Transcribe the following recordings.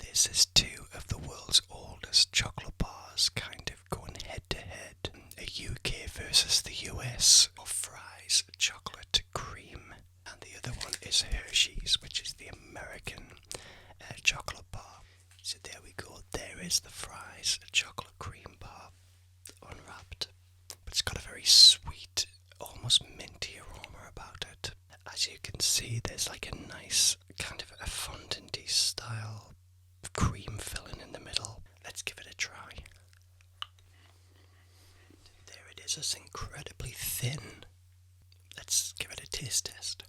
This is two of the world's oldest chocolate bars kind of going head to head. A UK versus the US of fries, chocolate, cream. And the other one is Hershey's, which is the American chocolate bar. So there we go, there is the fries, chocolate cream bar, unwrapped. But it's got a very sweet, almost minty aroma about it. As you can see, there's like a nice kind of a fondant-y style cream filling in the middle. Let's give it a try. There it is, it's incredibly thin. Let's give it a taste test.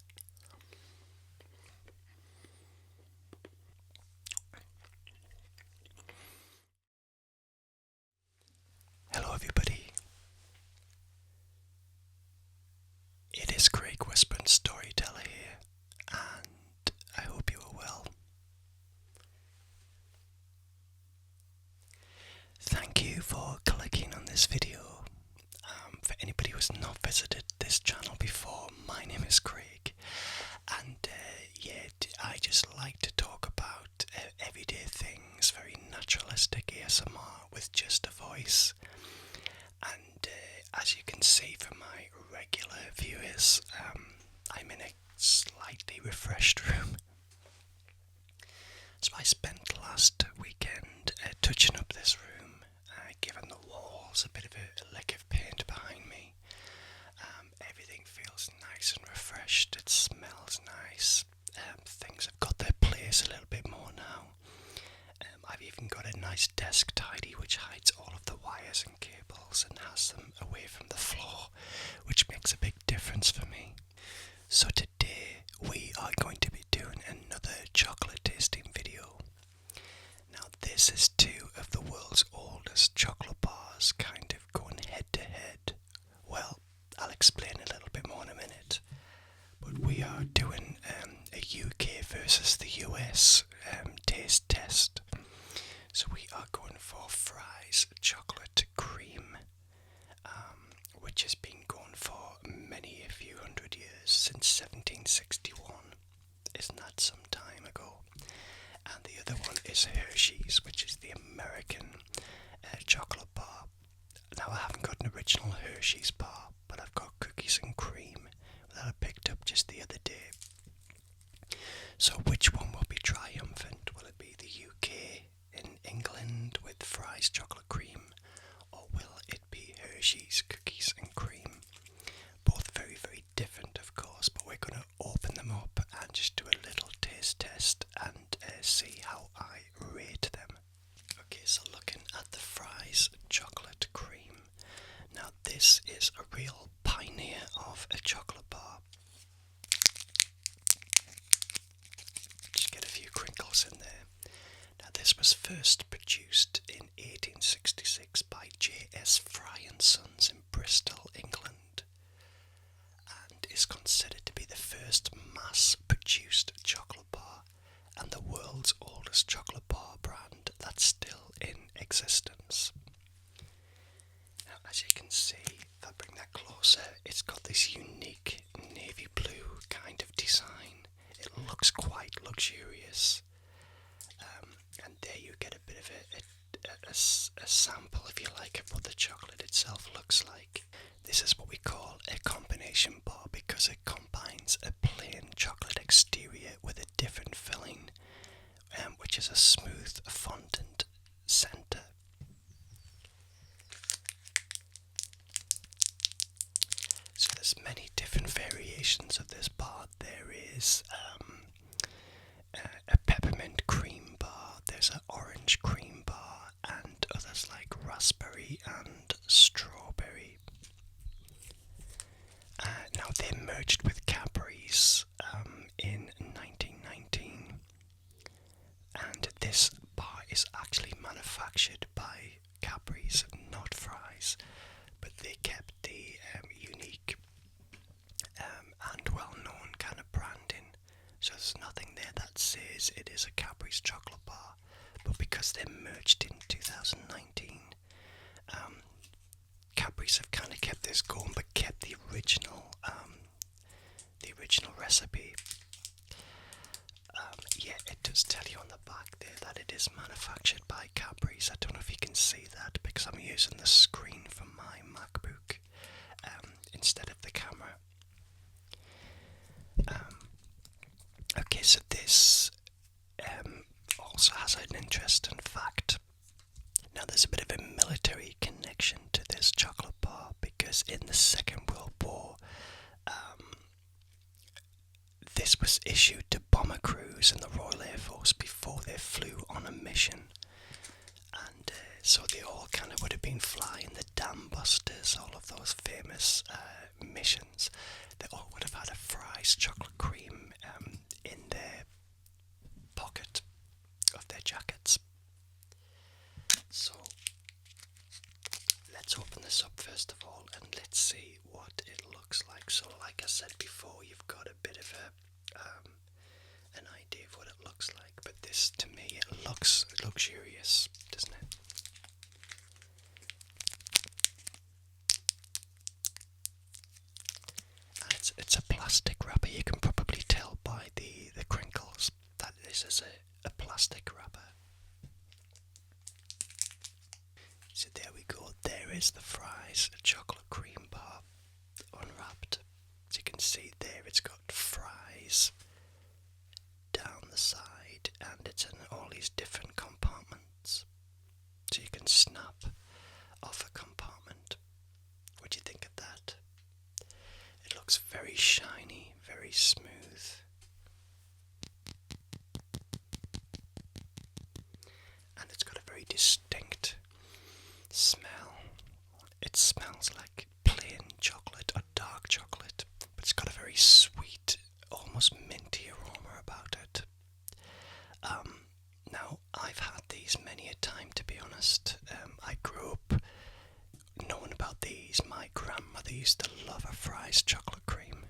Hello everybody. It is Craig Whispering Storyteller here, and I hope you are well. Thank you for clicking on this video. For anybody who has not visited this channel before, my name is Craig, and I just like to talk about everyday things, very naturalistic ASMR with just a voice. And as you can see from my regular viewers, I'm in a slightly refreshed room. So I spent last weekend touching up this room, giving the walls a bit of a lick of paint behind me. Everything feels nice and refreshed, it smells nice, things have got their place a little bit more now. I've even got a nice desk tidy which hides all of the wires and cables and has them away from the floor, which makes a big difference for me. So today we are going to be doing another chocolate tasting video. Now this is two of the world's oldest chocolate bars kind of going head to head. Well, I'll explain a little bit more in a minute. But we are doing a UK versus the US taste test. So we are going for fries, chocolate, cream, which has been going for a few hundred years, since 1761. Isn't that some time ago? And the other one is Hershey's, which is the American chocolate bar. Now I haven't got an original Hershey's bar, but I've got cookies and cream that I picked up just the other day. So which one will be triumphant? Will it be the UK in England with fries, chocolate, cream, or will it be Hershey's cookies and cream? Both very, very different, of course, but we're going to open them up and just do a little taste test and see how I rate them. Okay, so looking at the fries, chocolate, cream. Now this is a real pioneer of a chocolate bar. Just get a few crinkles in there. Now this was first produced in 1866 by J.S. Fry and Sons in Bristol, England, and is considered to be the first mass-produced chocolate bar and the world's oldest chocolate bar brand that's still in existence. Now as you can see, if I bring that closer, it's got this unique navy blue kind of design. It looks quite luxurious. And there you get a bit of a sample, if you like, of what the chocolate itself looks like. This is what we call a combination bar because it combines a plain chocolate exterior with a different filling, which is a smooth fondant centre. So there's many different variations of this bar. There is a peppermint cream bar, there's an orange cream bar, and others like raspberry and strawberry. Now they merged with Cadbury's in 1919, and this bar is actually manufactured by Cadbury's, not Fry's, but they kept the unique and well-known kind of branding. So there's nothing there that says it is a Cadbury's chocolate bar, but because they merged in 2019, Cadbury's have kind of kept this going, but kept the original recipe. Yeah, it does tell you on the back there that it it is manufactured by Cadbury's. I don't know if you can see that because I'm using the screen from my MacBook instead of the camera. Okay, so this also has an interesting fact. Now, there's a bit of a military connection to this chocolate bar because in the Second World War, this was issued to bomber crews in the Royal Air Force before they flew on a mission. And so they all kind of would have been flying the Dam Busters, all of those famous missions. They all would have had a Fry's chocolate cream in their pocket of their jackets. So let's open this up first of all and let's see what it looks like. So like I said before, you've got a bit of an idea of what it looks like, but this, to me, it looks luxurious, doesn't it? And it's a plastic wrapper. You can probably tell by the crinkles that this is a plastic wrapper. So there we go, there is the Fry's chocolate cream bar unwrapped. As you can see there, it's got Fry's down the side and it's in all these different compartments. So you can snap off a compartment. What do you think of that? It looks very shiny, very smooth. And it's got a very distinct smell. It smells like plain chocolate or dark chocolate, but it's got a very sweet, almost minty aroma about it. Now, I've had these many a time, to be honest. I grew up knowing about these. My grandmother used to love a Fry's chocolate cream.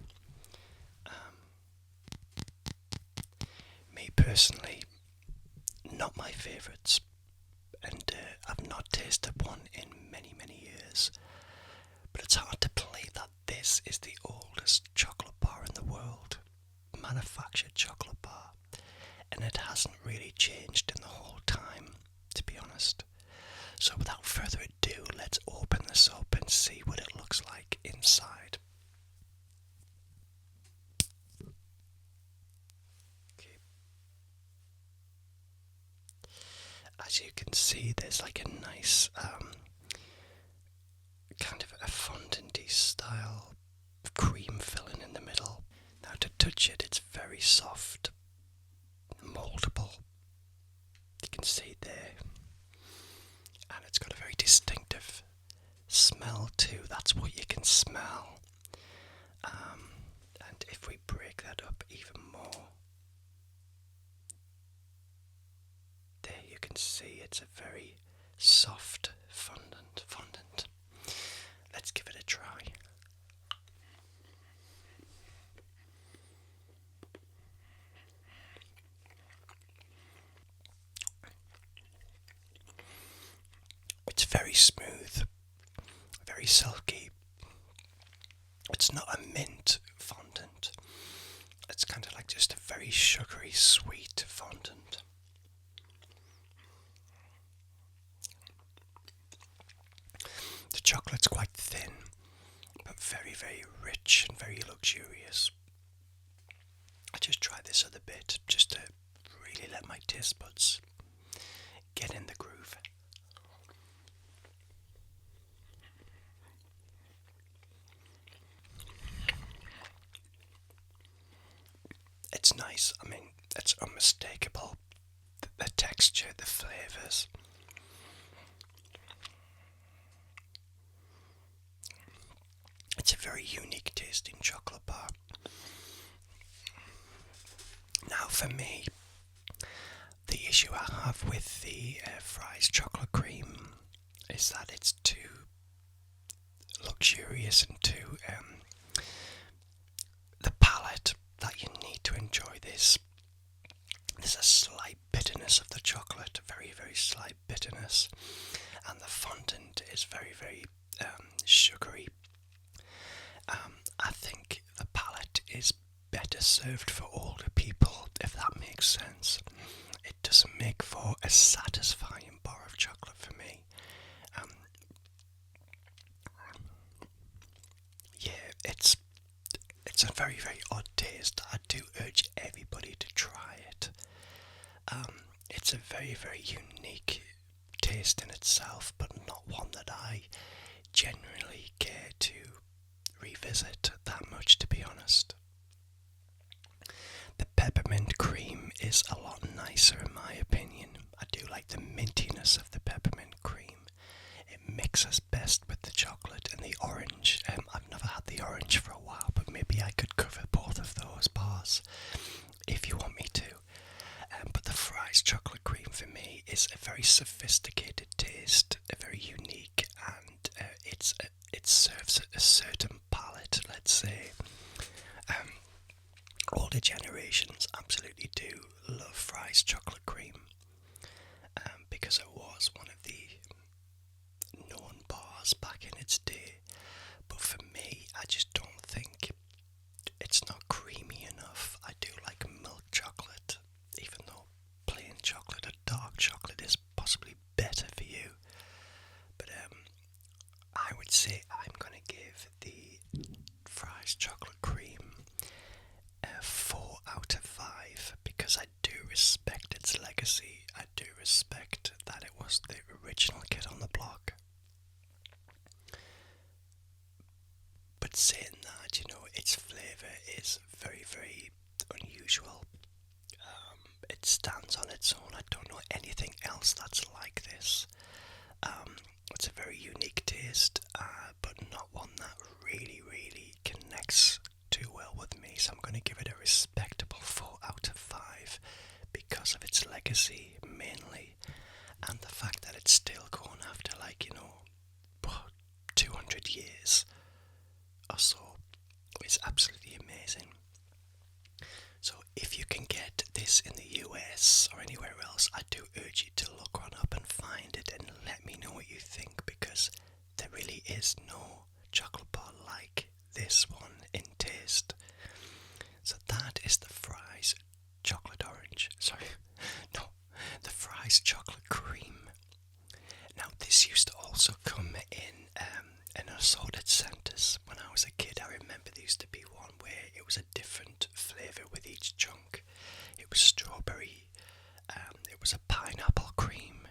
Me personally, not my favourites, and I've not tasted one in many, many years. But it's hard to believe that this is the oldest chocolate bar in the world, manufactured chocolate bar, and it hasn't really changed in the whole time, to be honest. So without further ado, let's open this up and see what it looks like inside. Okay. As you can see, there's like a nice kind of a fondant-y style cream filling in the middle. Now to touch it, it's very soft, moldable. You can see there. And it's got a very distinctive smell too. That's what you can smell. And if we break that up even more, there you can see it's a very soft fondant. Let's give it a try. It's very smooth, very silky. It's not a mint fondant. It's kind of like just a very sugary, sweet fondant. The chocolate's quite thin, but very, very rich and very luxurious. I just tried this other bit just to really let my taste buds get in the groove. It's nice. I mean, it's unmistakable. The texture, the flavours. It's a very unique tasting chocolate bar. Now for me, the issue I have with the Fry's chocolate cream is that it's too luxurious and too the palate that you need to enjoy this. There's a slight bitterness of the chocolate, very, very slight bitterness, and the fondant is very, very sugary. I think the palate is better served for older people, if that makes sense. it doesn't make for a satisfying bar of chocolate for me. Um, yeah, it's a very, very odd taste. I do urge everybody to try it. It's a very, very unique taste in itself, but not one that I genuinely care to revisit that much, to be honest. The peppermint cream is a lot nicer in my opinion. I do like the mintiness of the peppermint cream. It mixes best with the chocolate and the orange. I've never had the orange for a while, but maybe I could cover both of those bars if you want me to. But the Fry's chocolate cream for me is a very sophisticated taste, a very unique, and it serves a certain palate, let's say. Older generations absolutely do love Fry's chocolate cream because it was one of the known bars back in its day. But for me, I just don't think it's not creamy enough. I do like milk chocolate, even though plain chocolate or dark chocolate is possibly better for you. But I would say I'm going to give the Fry's chocolate cream a 4 out of 5 because I do respect its legacy. I do respect that it was the original kid on the block. But saying that, its flavour is very, very unusual. It stands on its own. I don't know anything else that's like this. It's a very unique taste, but not one that really, really connects too well with me. So I'm going to give it a respectable 4 out of 5 because of its legacy mainly, and the fact that it's still going after 200 years or so is absolutely amazing. So if you can get this in the US or anywhere else, I do urge you to look on up and find it and let me know what you think, because there really is no chocolate bar like this one in taste. So that is the Fry's chocolate orange. Sorry, no, the Fry's chocolate cream. Now this used to also come in assorted centres. When I was a kid, I remember there used to be one where it was a different flavour with each chunk. It was strawberry, it was a pineapple cream,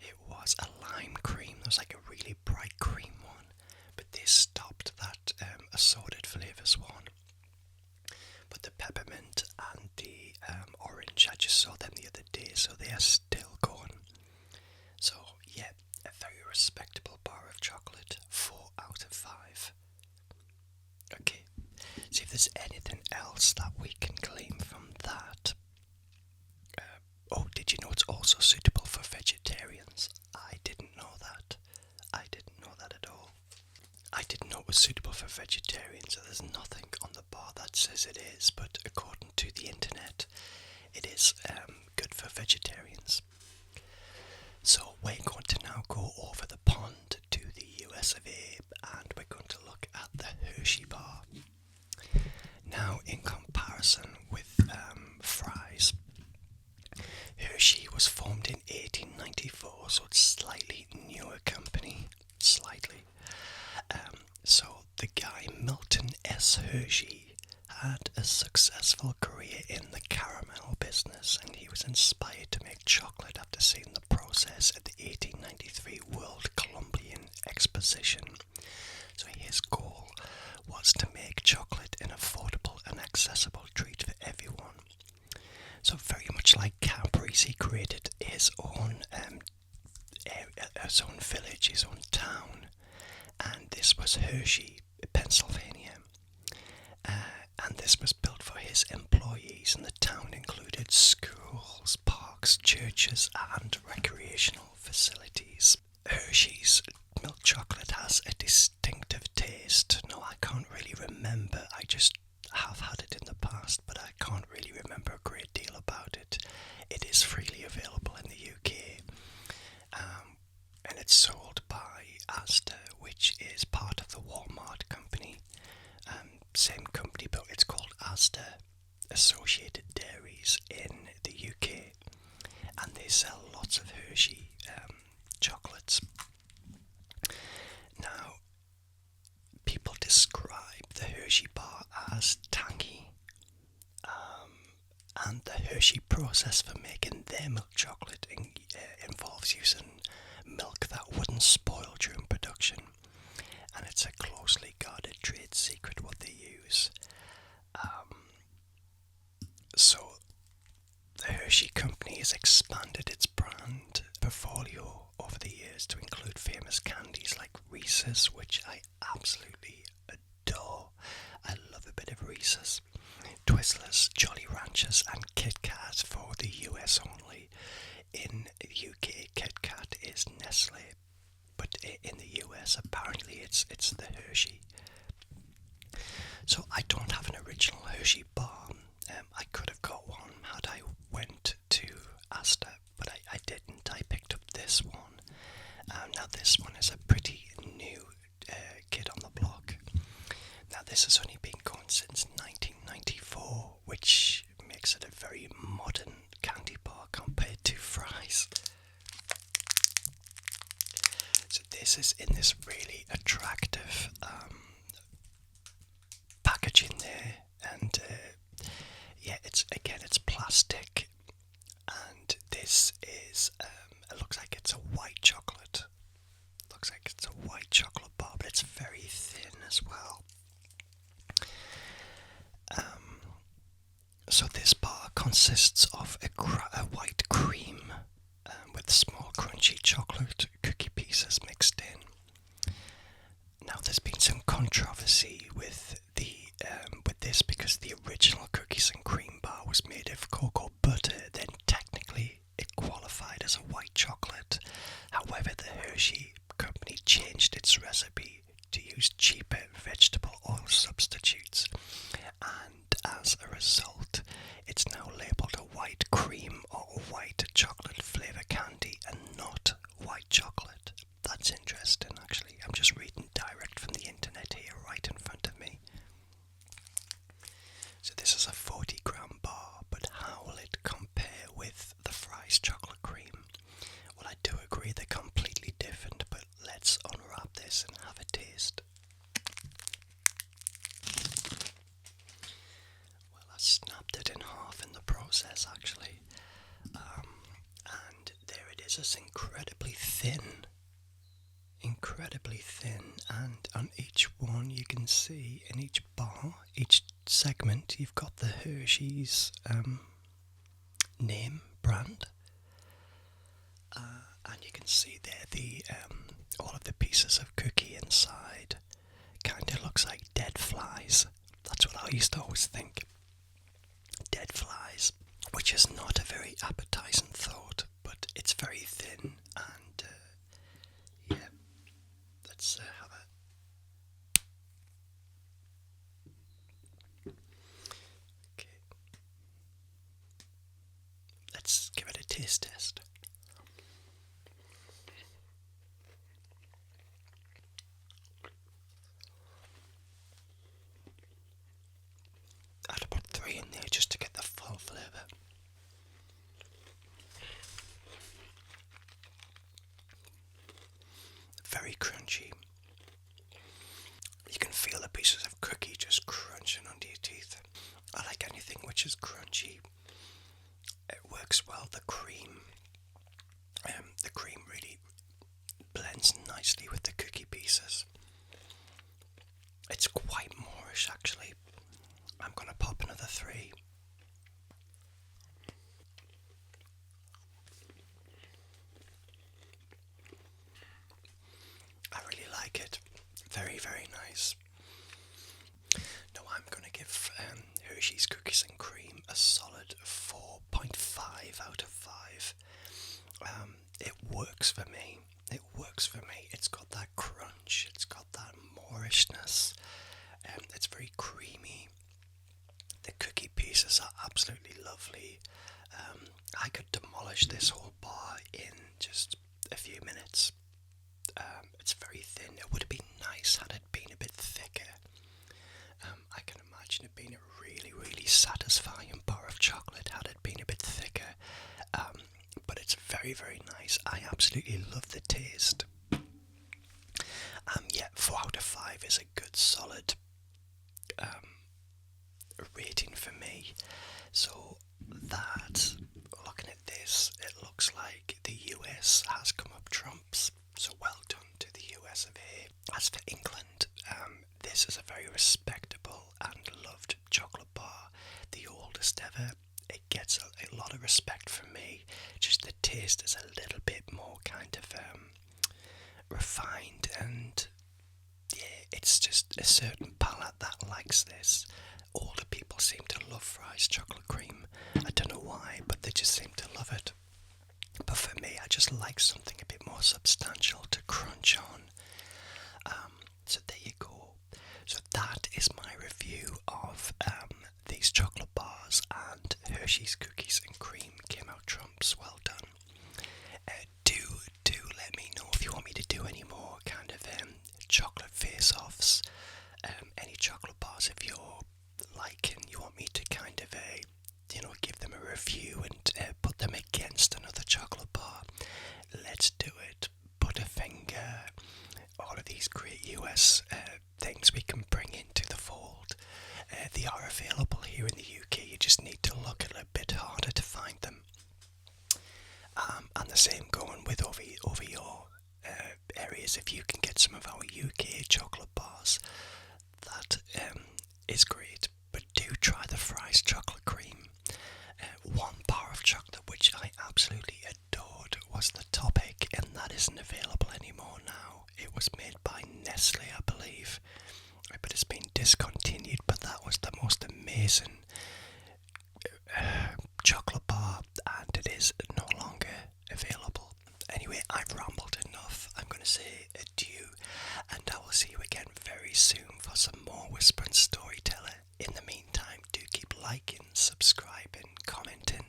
it was a lime cream. There was like a really bright cream one, but they stopped that assorted flavours one. But the peppermint and the orange, I just saw them the other day, so they are still going. So yeah, a very respectable bar of chocolate, 4 out of 5. Okay, see if there's anything else that we can claim from that. Did you know it's also suitable for vegetarians? I didn't know that. I didn't know that at all. I didn't know it was suitable for vegetarians, so there's nothing on the bar that says it is, but according to the internet, it is good for vegetarians. So we're going to now go over the pond to the US of A, and we're going to look at the Hershey bar. Now, in comparison with Fry's, Hershey was formed in 1894, so it's slightly newer company, slightly. So the guy Milton S. Hershey had a successful career in the caramel business, and he was inspired to make chocolate after seeing the process at the 1893 World Columbian Exposition. So his goal was to make chocolate an affordable and accessible treat for everyone. So very much like Cadbury's, he created his own village, his own town, and this was Hershey, Pennsylvania. And this was built for his employees, and the town included schools, parks, churches, and recreational facilities. Hershey's milk chocolate has a distinctive taste. No, I can't really remember. I just have had it in the past, but I can't really remember a great deal about it. It is freely available in the UK, and it's sold by Asda, which is part of the Walmart company. Same company, but it's called Asda Associated Dairies in the UK. lots of Hershey chocolates. Now, people describe the Hershey bar as tangy, and the Hershey process for making their milk chocolate involves using milk that wouldn't spoil during production, and it's a closely guarded trade secret what they use. So the Hershey company has expanded its brand portfolio over the years to include famous candies like Reese's, which I absolutely adore. I love a bit of Reese's. Twizzlers, Jolly Ranchers and Kit Kat for the US only. In the UK, Kit Kat is Nestle, but in the US apparently it's the Hershey. So I don't have an original Hershey bar. I could have got one had I went to Asda, but I didn't. I picked up this one. Now this one is a pretty new kid on the block. Now this has only been going since 1994, which makes it a very modern candy bar compared to Fry's. So this is in this really attractive packaging there, and it's plastic, and this is it looks like it's a white chocolate. Looks like it's a white chocolate bar, but it's very thin as well. So this bar consists of a white cream with small crunchy chocolate cookie pieces mixed in. Now there's been some controversy with this because the original cookies and cream bar was made of cocoa butter, then technically it qualified as a white chocolate. However, the Hershey company changed its recipe to use cheaper vegetable oil substitutes, and as a result it's now labelled a white cream or white chocolate flavour candy and not white chocolate. That's interesting actually. I'm just reading direct from the internet here right in front of me. So this is a 40-gram bar, but how will it compare with the Fry's chocolate cream? Well, I do agree they're completely different, but let's unwrap this and have a taste. Well, I snapped it in half in the process actually, and there it is. It's incredibly thin, and on each one you can see in each bar, each segment, you've got the Hershey's name brand, and you can see there the all of the pieces of cookie inside. Kind of looks like dead flies. That's what I used to always think. Dead flies, which is not a very appetizing thought, but it's very thin, and yeah, let's have a... Okay. Let's give it a taste test. I'd put 3 in there just to get the full flavour. Very crunchy. You can feel the pieces of cookie just crunching under your teeth. I like anything which is crunchy. It works well. The cream really blends nicely with the cookie pieces. It's quite moreish actually. I'm gonna pop another 3. I really like it. Very, very nice. Now I'm gonna give Hershey's Cookies and Cream a solid 4.5 out of 5. It works for me. It's got that crunch. It's got that moorishness. It's very creamy. The cookie pieces are absolutely lovely. I could demolish this whole bar in just a few minutes. It's very thin. It would have been nice had it been a bit thicker. I can imagine it being a really, really satisfying bar of chocolate had it been a bit thicker. But it's very, very, very nice. I absolutely love the taste. Yeah, 4 out of 5 is a good solid rating for me. So that, looking at this, it looks like the US has come up trumps. So well done to the US of A. As for England, this is a very respectable and loved chocolate bar, the oldest ever. It gets a lot of respect from me. Just the taste is a little bit more kind of refined, and yeah, it's just a certain palate that likes this. Older people seem to love Fry's chocolate cream. I don't know why, but they just seem to love it. But for me, I just like something a bit more substantial to crunch on. So there you go. So that is my review of these chocolate bars, and Hershey's cookies and cream came out trumps. Well done. Do let me know if you want me to do any more kind of chocolate face-offs. Any chocolate bars if you're liking, you want me to kind of give them a review and put them against another chocolate bar. Let's do it. Butterfinger, all of these great US things we can bring into the fold. They are available here in the UK. You just need to look a little bit harder to find them. And the same going with over your areas. If you can get some of our UK chocolate bars, that is great. But do try the Fry's chocolate cream. One bar of chocolate which I absolutely adored was the Topic, and that isn't available anymore now. It was made by Nestle, I believe, but it's been discontinued. But that was the most amazing chocolate bar, and it is no longer available. Anyway, I've rambled enough. I'm going to say adieu, and I will see you again very soon for some more Whispering Storyteller. In the meantime, do keep liking, subscribing, commenting.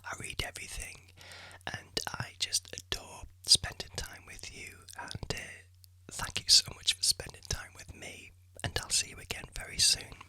I read everything, and I just adore spending time with you, and thank you so much for spending time with me, and I'll see you again very soon.